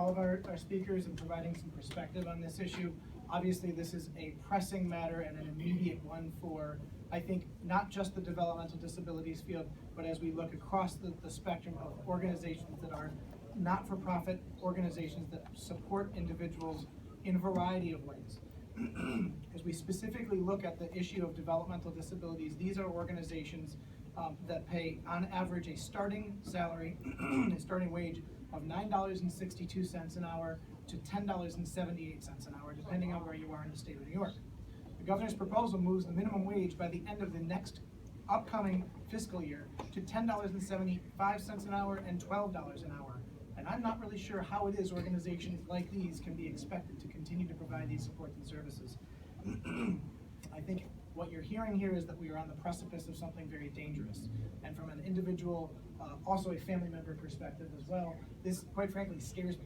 all of our speakers and providing some perspective on this issue. Obviously, this is a pressing matter and an immediate one for, I think, not just the developmental disabilities field, but as we look across the spectrum of organizations that are not-for-profit organizations that support individuals in a variety of ways. As we specifically look at the issue of developmental disabilities, these are organizations that pay, on average, a starting salary, a starting wage of $9.62 an hour to $10.78 an hour, depending on where you are in the state of New York. The governor's proposal moves the minimum wage by the end of the next upcoming fiscal year to $10.75 an hour and $12 an hour. And I'm not really sure how it is organizations like these can be expected to continue to provide these supports and services. I think what you're hearing here is that we are on the precipice of something very dangerous. And from an individual, also a family member perspective as well, this quite frankly scares me.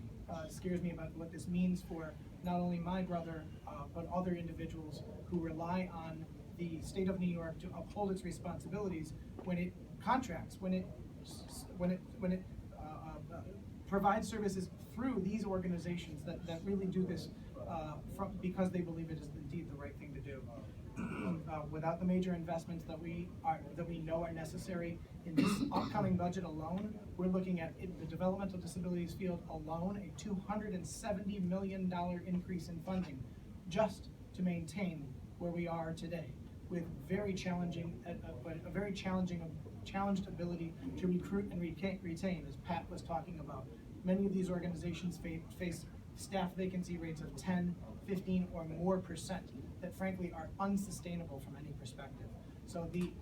Scares me about what this means for not only my brother, but other individuals who rely on the state of New York to uphold its responsibilities when it contracts, when it provides services through these organizations that really do this because they believe it is indeed the right thing to do. Without the major investments that we know are necessary in this upcoming budget alone, we're looking at the developmental disabilities field alone, a $270 million increase in funding just to maintain where we are today, with very challenging, a very challenged ability to recruit and retain, as Pat was talking about. Many of these organizations face staff vacancy rates of 10, 15, or more percent that frankly are unsustainable from any perspective. So the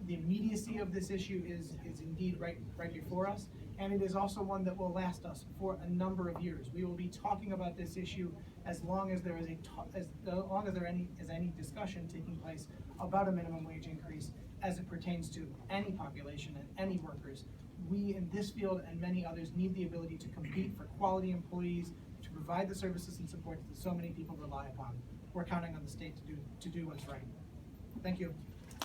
immediacy of this issue is indeed right before us, and it is also one that will last us for a number of years. We will be talking about this issue as long as there is any discussion taking place about a minimum wage increase as it pertains to any population and any workers. We in this field and many others need the ability to compete for quality employees, to provide the services and supports that so many people rely upon. We're counting on the state to do what's right. Thank you.